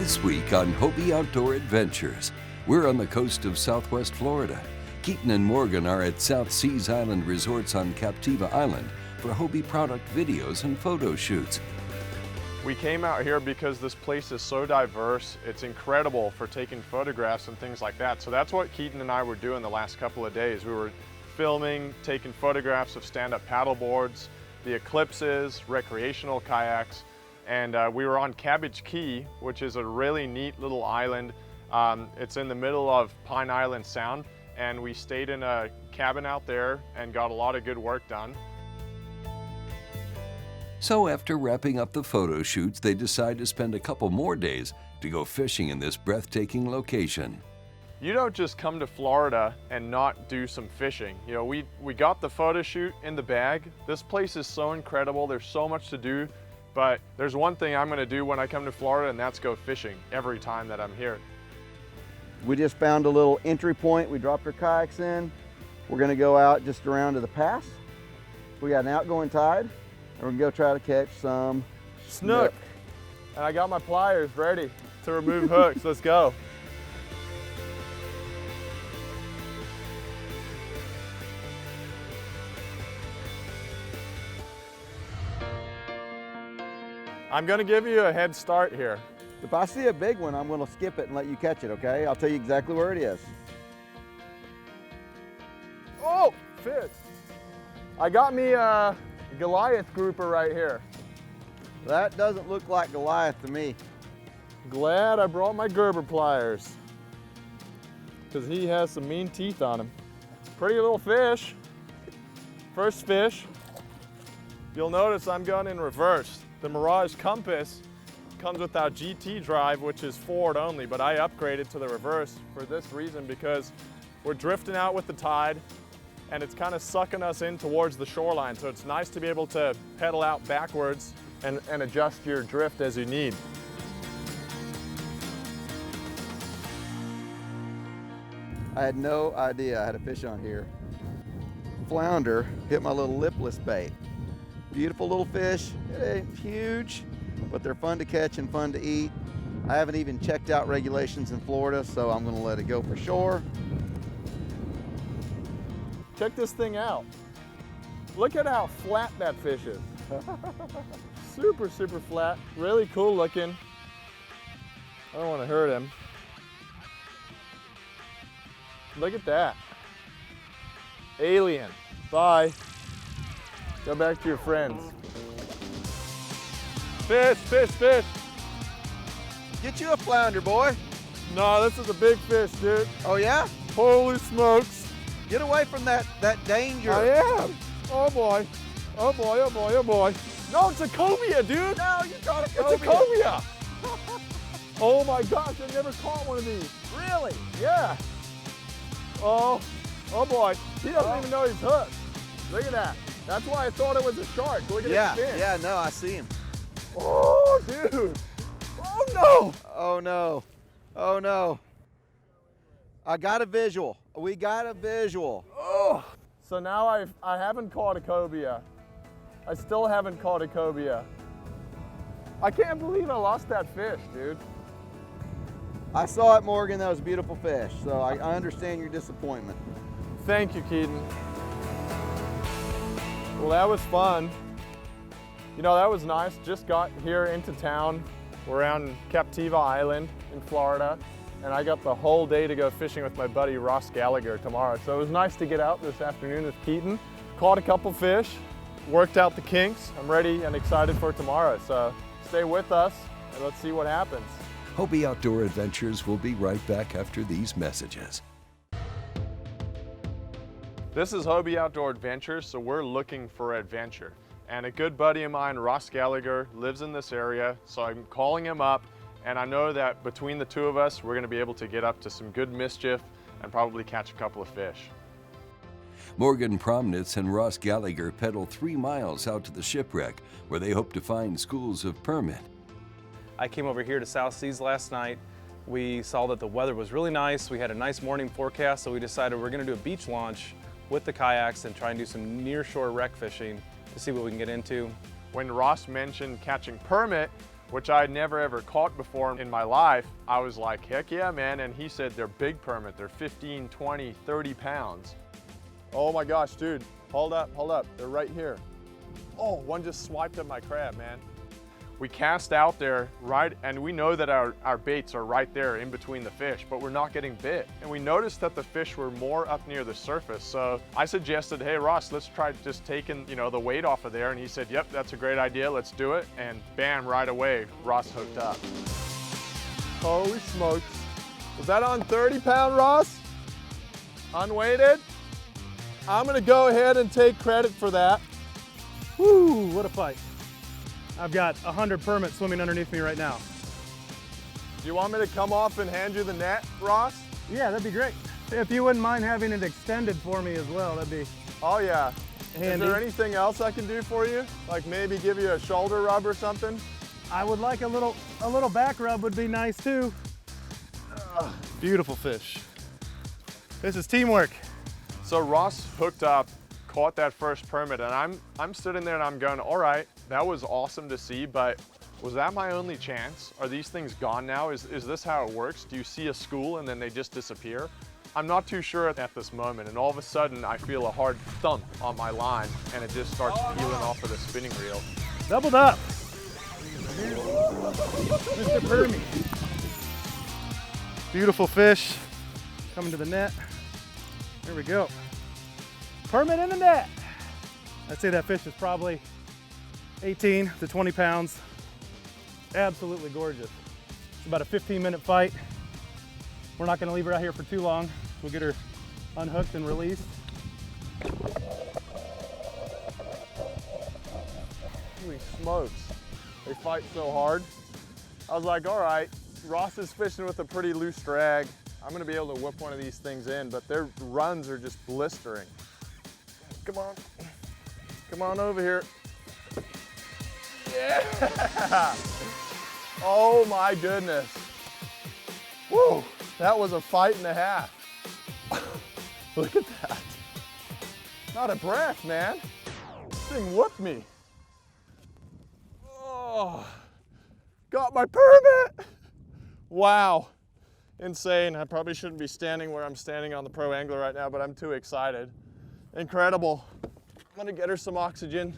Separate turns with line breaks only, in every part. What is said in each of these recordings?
This week on Hobie Outdoor Adventures, we're on the coast of Southwest Florida. Keaton and Morgan are at South Seas Island Resorts on Captiva Island for Hobie product videos and photo shoots.
We came out here because this place is so diverse. It's incredible for taking photographs and things like that. So that's what Keaton and I were doing the last couple of days. We were filming, taking photographs of stand-up paddle boards, the eclipses, recreational kayaks, and we were on Cabbage Key, which is a really neat little island. It's in the middle of Pine Island Sound, and we stayed in a cabin out there and got a lot of good work done.
So after wrapping up the photo shoots, they decide to spend a couple more days to go fishing in this breathtaking location.
You don't just come to Florida and not do some fishing. You know, we got the photo shoot in the bag. This place is so incredible. There's so much to do, but there's one thing I'm gonna do when I come to Florida, and that's go fishing every time that I'm here.
We just found a little entry point. We dropped our kayaks in. We're gonna go out just around to the pass. We got an outgoing tide, and we're gonna go try to catch some
snook. And I got my pliers ready to remove hooks. Let's go. I'm gonna give you a head start here.
If I see a big one, I'm gonna skip it and let you catch it, okay? I'll tell you exactly where it is.
Oh, fish. I got me a Goliath grouper right here.
That doesn't look like Goliath to me.
Glad I brought my Gerber pliers, because he has some mean teeth on him. Pretty little fish. First fish. You'll notice I'm going in reverse. The Mirage Compass comes with our GT drive, which is forward only, but I upgraded to the reverse for this reason, because we're drifting out with the tide and it's kind of sucking us in towards the shoreline. So it's nice to be able to pedal out backwards and adjust your drift as you need.
I had no idea I had a fish on here. Flounder hit my little lipless bait. Beautiful little fish. It ain't huge, but they're fun to catch and fun to eat. I haven't even checked out regulations in Florida, so I'm gonna let it go for sure.
Check this thing out. Look at how flat that fish is. Super, super flat. Really cool looking. I don't want to hurt him. Look at that. Alien. Bye. Go back to your friends. Fish, fish, fish.
Get you a flounder, boy.
No, this is a big fish, dude.
Oh yeah?
Holy smokes.
Get away from that danger.
I am. Oh boy. Oh boy, oh boy, oh boy. No, it's a cobia, dude.
No, you caught a cobia.
It's a cobia. Oh my gosh, I never caught one of these.
Really?
Yeah. Oh boy. He doesn't even know he's hooked. Look at that. That's why I thought it was a shark. Look at his fin.
Yeah, no, I see him.
Oh, dude. Oh no.
Oh no. Oh no. I got a visual. We got a visual.
Oh. So now I haven't caught a cobia. I still haven't caught a cobia. I can't believe I lost that fish, dude.
I saw it, Morgan. That was a beautiful fish. So I understand your disappointment.
Thank you, Keaton. Well, that was fun. You know, that was nice. Just got here into town. We're on Captiva Island in Florida, and I got the whole day to go fishing with my buddy Ross Gallagher tomorrow. So it was nice to get out this afternoon with Keaton. Caught a couple fish, worked out the kinks. I'm ready and excited for tomorrow. So stay with us and let's see what happens.
Hobie Outdoor Adventures will be right back after these messages.
This is Hobie Outdoor Adventures, so we're looking for adventure. And a good buddy of mine, Ross Gallagher, lives in this area, so I'm calling him up, and I know that between the two of us, we're gonna be able to get up to some good mischief and probably catch a couple of fish.
Morgan Promnitz and Ross Gallagher pedal 3 miles out to the shipwreck, where they hope to find schools of permit.
I came over here to South Seas last night. We saw that the weather was really nice. We had a nice morning forecast, so we decided we're gonna do a beach launch with the kayaks and try and do some near shore wreck fishing to see what we can get into.
When Ross mentioned catching permit, which I had never ever caught before in my life. I was like, heck yeah, man. And he said they're big permit. They're 15, 20, 30 pounds. Oh my gosh, dude, hold up. They're right here. Oh, one just swiped at my crab, man. We cast out there, right, and we know that our baits are right there in between the fish, but we're not getting bit. And we noticed that the fish were more up near the surface. So I suggested, hey, Ross, let's try just taking, the weight off of there. And he said, yep, that's a great idea. Let's do it. And bam, right away, Ross hooked up. Holy smokes. Was that on 30-pound, Ross? Unweighted? I'm gonna go ahead and take credit for that.
Woo, what a fight. I've got 100 permits swimming underneath me right now.
Do you want me to come off and hand you the net, Ross?
Yeah, that'd be great. If you wouldn't mind having it extended for me as well, that'd be
Oh yeah.
handy.
Is there anything else I can do for you? Like maybe give you a shoulder rub or something?
I would like a little back rub would be nice too. Beautiful fish. This is teamwork.
So Ross hooked up, caught that first permit, and I'm sitting there and I'm going, all right, that was awesome to see, but was that my only chance? Are these things gone now? Is this how it works? Do you see a school and then they just disappear? I'm not too sure at this moment, and all of a sudden I feel a hard thump on my line and it just starts peeling off of the spinning reel.
Doubled up. Mr. Permy. Beautiful fish coming to the net. There we go. Permit in the net. I'd say that fish is probably 18 to 20 pounds. Absolutely gorgeous. It's about a 15-minute fight. We're not gonna leave her out here for too long. We'll get her unhooked and released.
Holy smokes, they fight so hard. I was like, all right, Ross is fishing with a pretty loose drag. I'm gonna be able to whip one of these things in, but their runs are just blistering. Come on over here. Yeah! Oh my goodness. Woo, that was a fight and a half. Look at that. Not a breath, man. This thing whooped me. Oh, got my permit. Wow, insane. I probably shouldn't be standing where I'm standing on the Pro Angler right now, but I'm too excited. Incredible. I'm gonna get her some oxygen.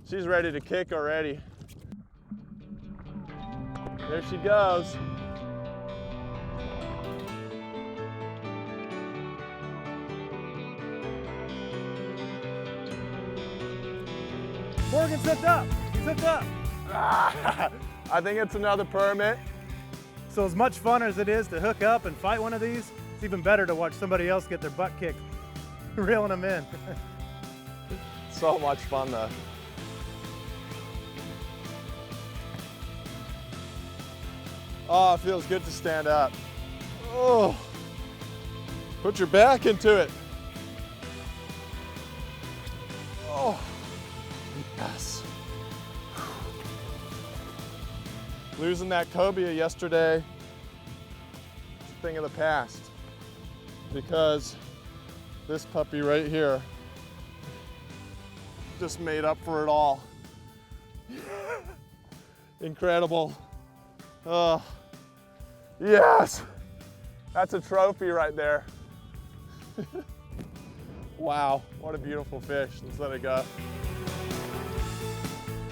She's ready to kick already. There she goes.
Morgan, sit up. Sit up.
I think it's another permit.
So as much fun as it is to hook up and fight one of these, it's even better to watch somebody else get their butt kicked, reeling them in.
So much fun though. Oh, it feels good to stand up. Oh, put your back into it. Oh, yes. Losing that cobia yesterday, it's a thing of the past, because this puppy right here just made up for it all. Incredible. Oh, yes, that's a trophy right there. Wow, what a beautiful fish. Let's let it go.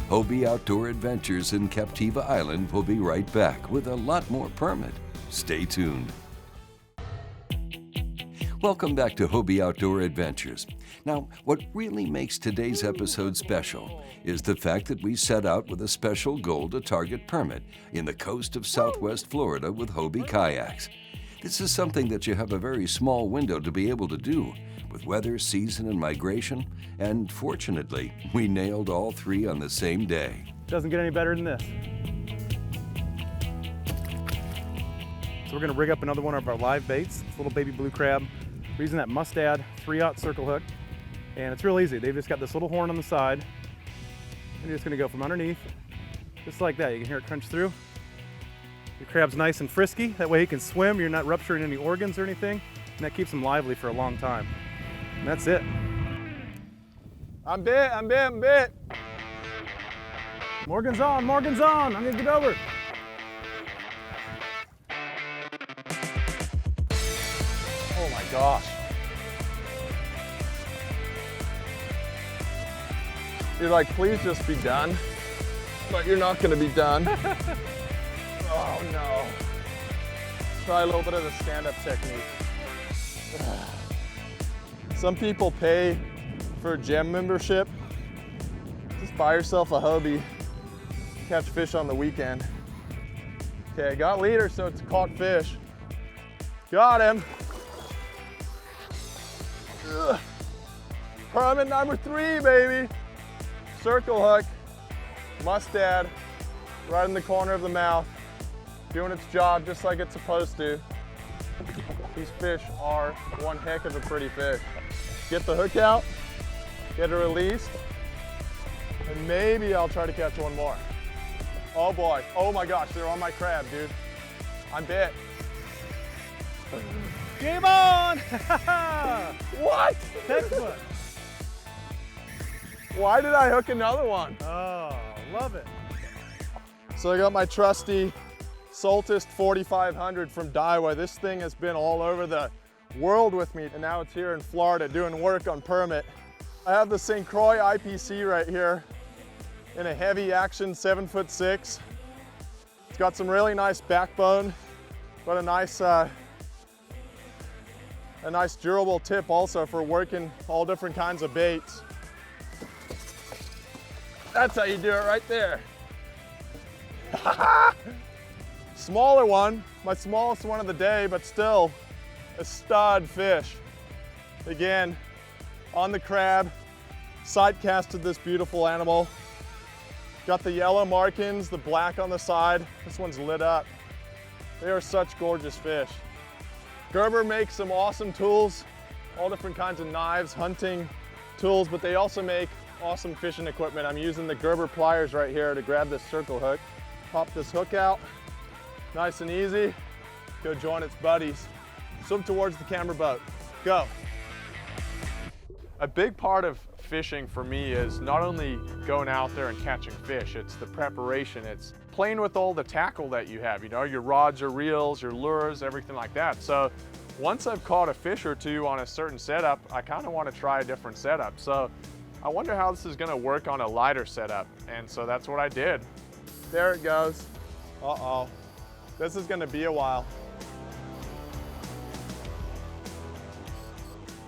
Hobie Outdoor Adventures in Captiva Island will be right back with a lot more permit. Stay tuned. Welcome back to Hobie Outdoor Adventures. Now, what really makes today's episode special is the fact that we set out with a special goal to target permit in the coast of Southwest Florida with Hobie kayaks. This is something that you have a very small window to be able to do, with weather, season, and migration, and fortunately, we nailed all three on the same day.
Doesn't get any better than this. So we're gonna rig up another one of our live baits. It's a little baby blue crab. We're using that Mustad 3/0 circle hook, and it's real easy. They've just got this little horn on the side, and you're just gonna go from underneath, just like that. You can hear it crunch through. Your crab's nice and frisky. That way he can swim. You're not rupturing any organs or anything, and that keeps him lively for a long time. And that's it.
I'm bit.
Morgan's on, Morgan's on. I'm gonna get over.
Oh my gosh. You're like, please just be done. But you're not gonna be done. Oh no. Try a little bit of the stand-up technique. Some people pay for a gym membership. Just buy yourself a Hobie, catch fish on the weekend. Okay, got leader, so it's caught fish. Got him. Ugh. Permit number 3, baby. Circle hook, mustad, right in the corner of the mouth, doing its job just like it's supposed to. These fish are one heck of a pretty fish. Get the hook out, get it released, and maybe I'll try to catch one more. Oh boy, oh my gosh, they're on my crab, dude. I'm bit.
Game on!
What?
Textbook.
Why did I hook another one?
Oh, love it.
So I got my trusty Soltis 4500 from Daiwa. This thing has been all over the world with me, and now it's here in Florida doing work on permit. I have the St. Croix IPC right here in a heavy action 7'6". It's got some really nice backbone, but a nice durable tip also for working all different kinds of baits. That's how you do it right there. Smaller one, my smallest one of the day, but still a stud fish. Again, on the crab, side casted this beautiful animal. Got the yellow markings, the black on the side. This one's lit up. They are such gorgeous fish. Gerber makes some awesome tools, all different kinds of knives, hunting tools, but they also make awesome fishing equipment. I'm using the Gerber pliers right here to grab this circle hook. Pop this hook out, nice and easy. Go join its buddies. Swim towards the camera boat, go. A big part of fishing for me is not only going out there and catching fish, it's the preparation. It's playing with all the tackle that you have, you know, your rods, your reels, your lures, everything like that. So once I've caught a fish or two on a certain setup, I kind of want to try a different setup. So I wonder how this is going to work on a lighter setup. And so that's what I did. There it goes. Uh-oh. This is going to be a while.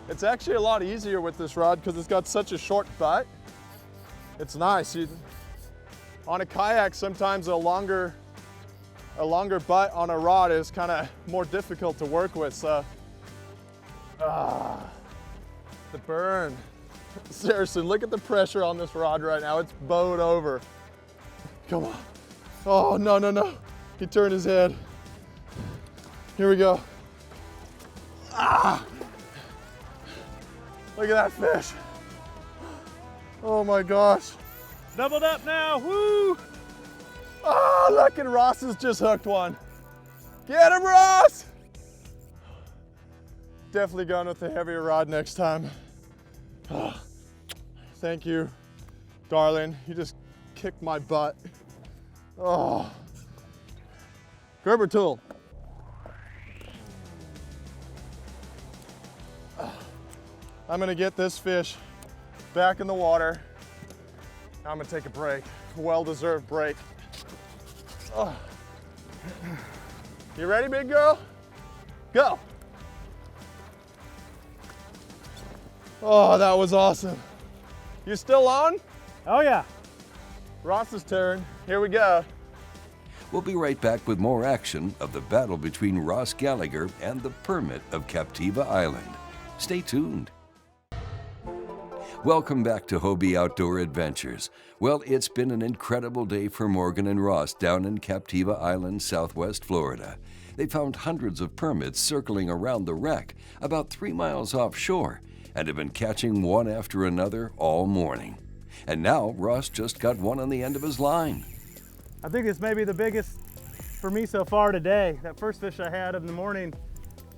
It's actually a lot easier with this rod because it's got such a short butt. It's nice. On a kayak, sometimes a longer butt on a rod is kind of more difficult to work with. So, the burn. Seriously, look at the pressure on this rod right now. It's bowed over. Come on. Oh, no, no, no. He turned his head. Here we go. Ah! Look at that fish. Oh my gosh.
Doubled up now, woo!
Oh, look, and Ross has just hooked one. Get him, Ross! Definitely going with the heavier rod next time. Oh, thank you, darling. You just kicked my butt. Oh. Gerber tool. I'm gonna get this fish back in the water. I'm gonna take a break, well-deserved break. Oh. You ready, big girl? Go. Oh, that was awesome. You still on?
Oh yeah.
Ross's turn, here we go.
We'll be right back with more action of the battle between Ross Gallagher and the permit of Captiva Island. Stay tuned. Welcome back to Hobie Outdoor Adventures. Well, it's been an incredible day for Morgan and Ross down in Captiva Island, southwest Florida. They found hundreds of permits circling around the wreck, about 3 miles offshore, and have been catching one after another all morning. And now Ross just got one on the end of his line.
I think this may be the biggest for me so far today. That first fish I had in the morning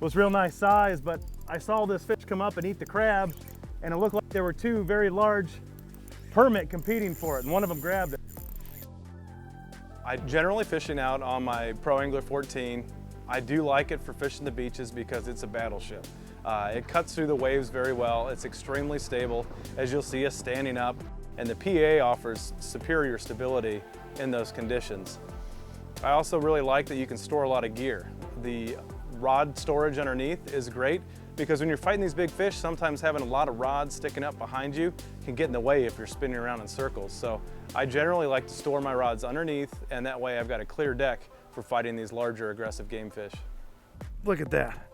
was real nice size, but I saw this fish come up and eat the crab, and it looked like there were two very large permit competing for it, and one of them grabbed it.
I generally fishing out on my Pro Angler 14. I do like it for fishing the beaches because it's a battleship. It cuts through the waves very well. It's extremely stable, as you'll see us standing up, and the PA offers superior stability in those conditions. I also really like that you can store a lot of gear. The rod storage underneath is great because when you're fighting these big fish, sometimes having a lot of rods sticking up behind you can get in the way if you're spinning around in circles. So I generally like to store my rods underneath, and that way I've got a clear deck for fighting these larger aggressive game fish.
Look at that.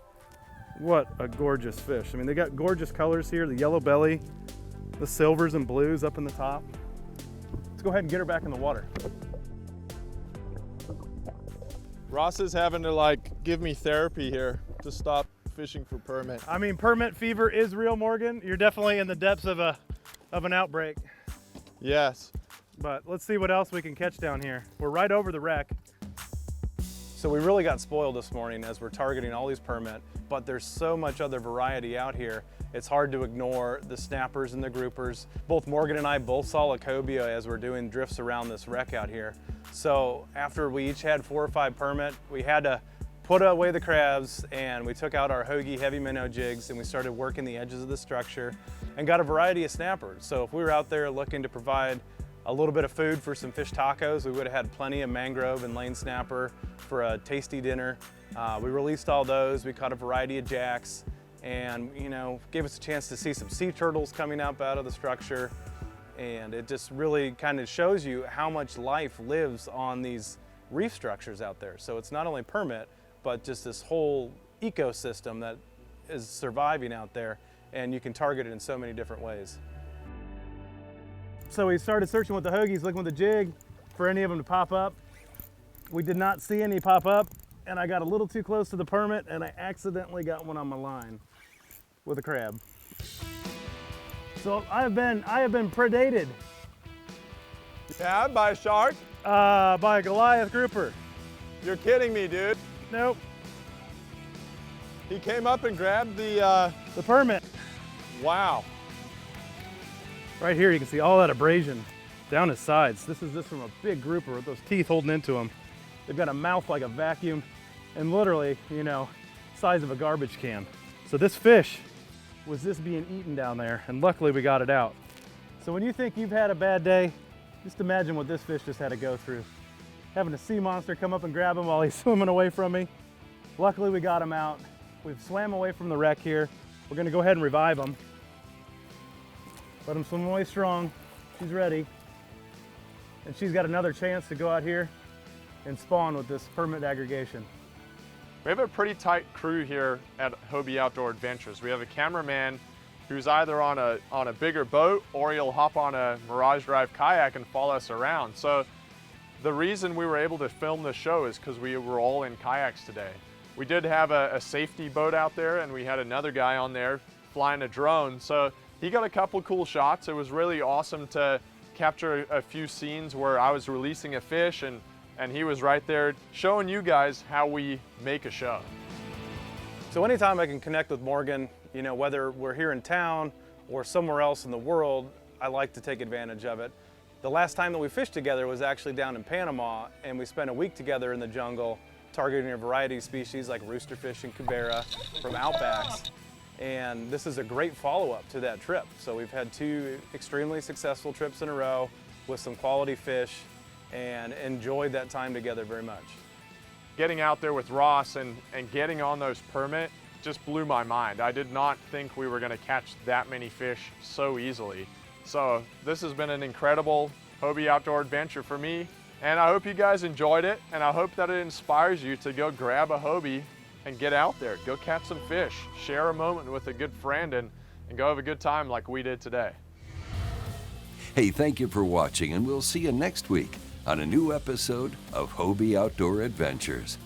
What a gorgeous fish. I mean, they got gorgeous colors here, the yellow belly, the silvers and blues up in the top. Let's go ahead and get her back in the water.
Ross is having to like give me therapy here to stop fishing for permit.
I mean, permit fever is real, Morgan. You're definitely in the depths of an outbreak.
Yes.
But let's see what else we can catch down here. We're right over the wreck.
So we really got spoiled this morning as we're targeting all these permit, but there's so much other variety out here. It's hard to ignore the snappers and the groupers. Both Morgan and I both saw a cobia as we're doing drifts around this wreck out here. So after we each had 4 or 5 permit, we had to put away the crabs, and we took out our Hobie heavy minnow jigs and we started working the edges of the structure and got a variety of snappers. So if we were out there looking to provide a little bit of food for some fish tacos, we would have had plenty of mangrove and lane snapper for a tasty dinner. We released all those. We caught a variety of jacks, and gave us a chance to see some sea turtles coming up out of the structure. And it just really kind of shows you how much life lives on these reef structures out there. So it's not only permit, but just this whole ecosystem that is surviving out there, and you can target it in so many different ways.
So we started searching with the Hoagies, looking with the jig for any of them to pop up. We did not see any pop up, and I got a little too close to the permit and I accidentally got one on my line with a crab. So I have been predated.
Yeah, by a shark?
By a Goliath grouper.
You're kidding me, dude.
Nope,
He came up and grabbed the
permit.
wow.
Right here you can see all that abrasion down his sides. This is just from a big grouper with those teeth holding into him. They've got a mouth like a vacuum and literally, size of a garbage can. So this fish was just being eaten down there, and luckily we got it out. So when you think you've had a bad day, just imagine what this fish just had to go through. Having a sea monster come up and grab him while he's swimming away from me. Luckily we got him out. We've swam away from the wreck here. We're gonna go ahead and revive him. Let him swim away strong. She's ready. And she's got another chance to go out here and spawn with this permit aggregation.
We have a pretty tight crew here at Hobie Outdoor Adventures. We have a cameraman who's either on a bigger boat, or he'll hop on a Mirage Drive kayak and follow us around. So the reason we were able to film this show is because we were all in kayaks today. We did have a safety boat out there, and we had another guy on there flying a drone. So he got a couple cool shots. It was really awesome to capture a few scenes where I was releasing a fish and he was right there showing you guys how we make a show.
So anytime I can connect with Morgan, whether we're here in town or somewhere else in the world, I like to take advantage of it. The last time that we fished together was actually down in Panama, and we spent a week together in the jungle targeting a variety of species like roosterfish and cubera from outbacks. And this is a great follow-up to that trip. So we've had 2 extremely successful trips in a row with some quality fish, and enjoyed that time together very much.
Getting out there with Ross and getting on those permit just blew my mind. I did not think we were gonna catch that many fish so easily. So this has been an incredible Hobie outdoor adventure for me, and I hope you guys enjoyed it, and I hope that it inspires you to go grab a Hobie and get out there, go catch some fish, share a moment with a good friend, and go have a good time like we did today.
Hey, thank you for watching, and we'll see you next week on a new episode of Hobie Outdoor Adventures.